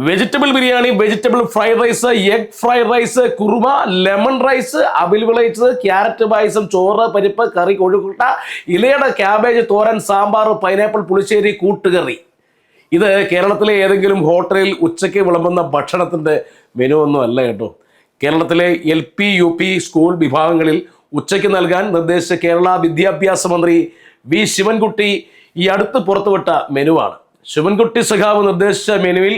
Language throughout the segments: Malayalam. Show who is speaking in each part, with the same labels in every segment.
Speaker 1: Vegetable biryani, vegetable fried rice, egg fried rice, kurma, lemon rice, അവിൽ വിളയിച്ചത്, ക്യാരറ്റ് പായസം, ചോറ്, പരിപ്പ്, കറി, കോഴിക്കുട്ട, ഇലയുടെ ക്യാബേജ് തോരൻ, സാമ്പാർ, പൈനാപ്പിൾ പുളിശ്ശേരി, കൂട്ടുകറി. ഇത് കേരളത്തിലെ ഏതെങ്കിലും ഹോട്ടലിൽ ഉച്ചയ്ക്ക് വിളമ്പുന്ന ഭക്ഷണത്തിൻ്റെ മെനു ഒന്നും അല്ല കേട്ടോ. കേരളത്തിലെ LP, UP സ്കൂൾ വിഭാഗങ്ങളിൽ ഉച്ചയ്ക്ക് നൽകാൻ നിർദ്ദേശിച്ച കേരള വിദ്യാഭ്യാസ മന്ത്രി വി ശിവൻകുട്ടി ഈ അടുത്ത് പുറത്തുവിട്ട മെനുവാണ്. ശിവൻകുട്ടി സഖാവ് നിർദ്ദേശിച്ച മെനുവിൽ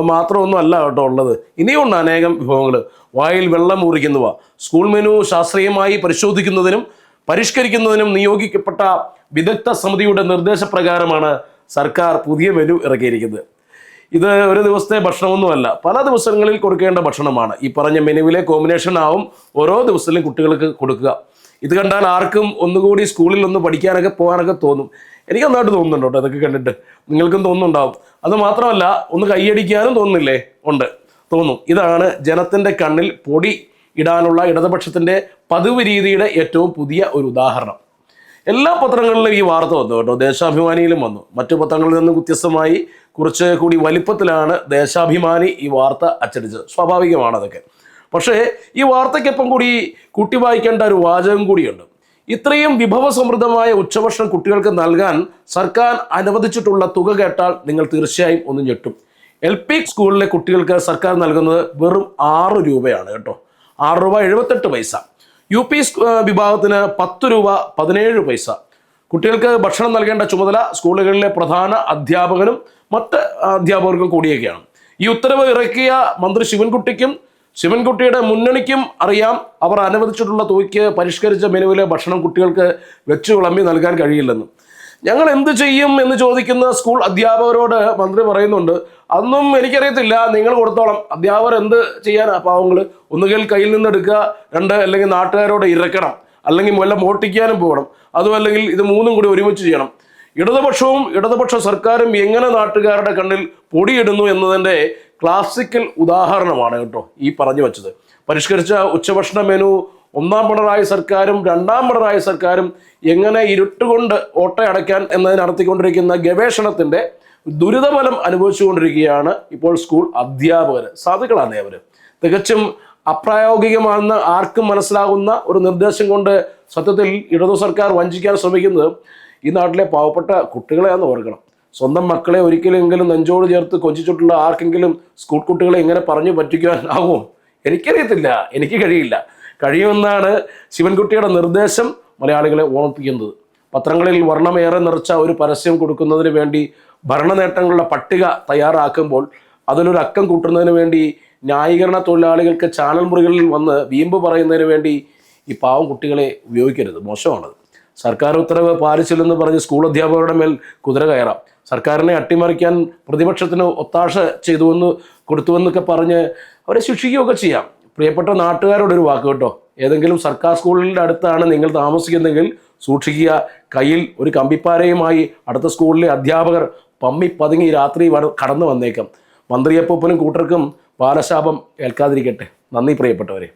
Speaker 1: മാത്രമൊന്നും അല്ല കേട്ടോ ഉള്ളത്. ഇനിയുണ്ട് അനേകം വിഭവങ്ങൾ. വായിൽ വെള്ളം ഊറിക്കുന്നവ. സ്കൂൾ മെനു ശാസ്ത്രീയമായി പരിശോധിക്കുന്നതിനും പരിഷ്കരിക്കുന്നതിനും നിയോഗിക്കപ്പെട്ട വിദഗ്ധ സമിതിയുടെ നിർദ്ദേശപ്രകാരമാണ് സർക്കാർ പുതിയ മെനു ഇറക്കിയിരിക്കുന്നത്. ഇത് ഒരു ദിവസത്തെ ഭക്ഷണമൊന്നുമല്ല, പല ദിവസങ്ങളിൽ കൊടുക്കേണ്ട ഭക്ഷണമാണ്. ഈ പറഞ്ഞ മെനുവിലെ കോമ്പിനേഷൻ ആവും ഓരോ ദിവസത്തിലും കുട്ടികൾക്ക് കൊടുക്കുക. ഇത് കണ്ടാൽ ആർക്കും ഒന്നുകൂടി സ്കൂളിൽ ഒന്ന് പഠിക്കാനൊക്കെ പോകാനൊക്കെ തോന്നും. എനിക്ക് നന്നായിട്ട് തോന്നുന്നുണ്ട് കേട്ടോ അതൊക്കെ കണ്ടിട്ട്. നിങ്ങൾക്കും തോന്നുന്നുണ്ടാവും. അത് മാത്രമല്ല, ഒന്ന് കൈയടിക്കാനും തോന്നുന്നില്ലേ? ഉണ്ട്, തോന്നും. ഇതാണ് ജനത്തിൻ്റെ കണ്ണിൽ പൊടി ഇടാനുള്ള ഇടതുപക്ഷത്തിൻ്റെ പതിവ് രീതിയുടെ ഏറ്റവും പുതിയ ഒരു ഉദാഹരണം. എല്ലാ പത്രങ്ങളിലും ഈ വാർത്ത വന്നു കേട്ടോ. ദേശാഭിമാനിയിലും വന്നു. മറ്റു പത്രങ്ങളിൽ നിന്നും വ്യത്യസ്തമായി കുറച്ച് കൂടി വലിപ്പത്തിലാണ് ദേശാഭിമാനി ഈ വാർത്ത അച്ചടിച്ചത്. സ്വാഭാവികമാണ് അതൊക്കെ. പക്ഷേ ഈ വാർത്തയ്ക്കൊപ്പം കൂടി കൂട്ടി വായിക്കേണ്ട ഒരു വാചകം കൂടിയുണ്ട്. ഇത്രയും വിഭവസമൃദ്ധമായ ഉച്ചഭക്ഷണം കുട്ടികൾക്ക് നൽകാൻ സർക്കാർ അനുവദിച്ചിട്ടുള്ള തുക കേട്ടാൽ നിങ്ങൾ തീർച്ചയായും ഒന്ന് ഞെട്ടും. LP സ്കൂളിലെ കുട്ടികൾക്ക് സർക്കാർ നൽകുന്നത് വെറും 6 രൂപയാണ് കേട്ടോ. 6 രൂപ 78 പൈസ. UP വിഭാഗത്തിന് 10 രൂപ 17 പൈസ. കുട്ടികൾക്ക് ഭക്ഷണം നൽകേണ്ട ചുമതല സ്കൂളുകളിലെ പ്രധാന അധ്യാപകനും മറ്റ് അധ്യാപകർക്കും കൂടിയൊക്കെയാണ്. ഈ ഉത്തരവ് ഇറക്കിയ മന്ത്രി ശിവൻകുട്ടിയുടെ മുന്നണിക്കും അറിയാം അവർ അനുവദിച്ചിട്ടുള്ള തുകയ്ക്ക് പരിഷ്കരിച്ച മെനുവിലെ ഭക്ഷണം കുട്ടികൾക്ക് വെച്ച് വിളമ്പി നൽകാൻ കഴിയില്ലെന്ന്. ഞങ്ങൾ എന്ത് ചെയ്യും എന്ന് ചോദിക്കുന്ന സ്കൂൾ അധ്യാപകരോട് മന്ത്രി പറയുന്നുണ്ട്, അതൊന്നും എനിക്കറിയത്തില്ല, നിങ്ങൾ കൊടുത്തോളം. അധ്യാപകർ എന്ത് ചെയ്യാനാ പാവങ്ങൾ? ഒന്നുകിൽ കയ്യിൽ നിന്ന് എടുക്കുക, അല്ലെങ്കിൽ നാട്ടുകാരോട് ഇറക്കണം, അല്ലെങ്കിൽ വല്ല മോട്ടിക്കാനും പോകണം, അതും അല്ലെങ്കിൽ ഇത് മൂന്നും കൂടി ഒരുമിച്ച് ചെയ്യണം. ഇടതുപക്ഷവും ഇടതുപക്ഷ സർക്കാരും എങ്ങനെ നാട്ടുകാരുടെ കണ്ണിൽ പൊടിയിടുന്നു എന്നതിൻ്റെ ക്ലാസിക്കൽ ഉദാഹരണമാണ് കേട്ടോ ഈ പറഞ്ഞു വച്ചത്. പരിഷ്കരിച്ച ഉച്ചഭക്ഷണ മെനു ഒന്നാം പിണറായി സർക്കാരും രണ്ടാം പിണറായി സർക്കാരും എങ്ങനെ ഇരുട്ടുകൊണ്ട് ഓട്ടയടയ്ക്കാൻ എന്നതിന് നടത്തിക്കൊണ്ടിരിക്കുന്ന ഗവേഷണത്തിൻ്റെ ദുരിതഫലം അനുഭവിച്ചുകൊണ്ടിരിക്കുകയാണ് ഇപ്പോൾ സ്കൂൾ അധ്യാപകർ. സാധുക്കളാണ് അവർ. തികച്ചും അപ്രായോഗികമാണെന്ന് ആർക്കും മനസ്സിലാകുന്ന ഒരു നിർദ്ദേശം കൊണ്ട് സത്യത്തിൽ ഇടതു സർക്കാർ വഞ്ചിക്കാൻ ശ്രമിക്കുന്നത് ഈ നാട്ടിലെ പാവപ്പെട്ട കുട്ടികളെയാണെന്ന് ഓർക്കണം. സ്വന്തം മക്കളെ ഒരിക്കലെങ്കിലും നെഞ്ചോട് ചേർത്ത് കൊഞ്ചിച്ചിട്ടുള്ള ആർക്കെങ്കിലും സ്കൂൾ കുട്ടികളെ ഇങ്ങനെ പറഞ്ഞു പറ്റിക്കാൻ ആവുമോ? എനിക്കറിയത്തില്ല, എനിക്ക് കഴിയുമെന്നാണ് ശിവൻകുട്ടിയുടെ നിർദ്ദേശം മലയാളികളെ ഓർമ്മിപ്പിക്കുന്നത്. പത്രങ്ങളിൽ വർണ്ണമേറെ നിറച്ച ഒരു പരസ്യം കൊടുക്കുന്നതിന് വേണ്ടി ഭരണ നേട്ടങ്ങളുടെ പട്ടിക തയ്യാറാക്കുമ്പോൾ അതിലൊരു അക്കം കൂട്ടുന്നതിന് വേണ്ടി ന്യായീകരണ തൊഴിലാളികൾക്ക് ചാനൽ മുറികളിൽ വന്ന് വീമ്പ് പറയുന്നതിന് വേണ്ടി ഈ പാവം കുട്ടികളെ ഉപയോഗിക്കരുത്. മോശമാണത്. സർക്കാർ ഉത്തരവ് പാലിച്ചില്ലെന്ന് പറഞ്ഞ് സ്കൂൾ അധ്യാപകരുടെ മേൽ കുതിര കയറാം. സർക്കാരിനെ അട്ടിമറിക്കാൻ പ്രതിപക്ഷത്തിന് ഒത്താശ കൊടുത്തുവെന്നൊക്കെ പറഞ്ഞ് അവരെ ശിക്ഷിക്കുകയൊക്കെ ചെയ്യാം. പ്രിയപ്പെട്ട നാട്ടുകാരോടൊരു വാക്ക് കേട്ടോ, ഏതെങ്കിലും സർക്കാർ സ്കൂളിൻ്റെ അടുത്താണ് നിങ്ങൾ താമസിക്കുന്നെങ്കിൽ സൂക്ഷിക്കുക. കയ്യിൽ ഒരു കമ്പിപ്പാരയുമായി അടുത്ത സ്കൂളിലെ അധ്യാപകർ പമ്മി പതുങ്ങി രാത്രി കടന്നു വന്നേക്കാം. മന്ത്രിയപ്പൂപ്പനും കൂട്ടർക്കും ബാലശാപം ഏൽക്കാതിരിക്കട്ടെ. നന്ദി പ്രിയപ്പെട്ടവരെ.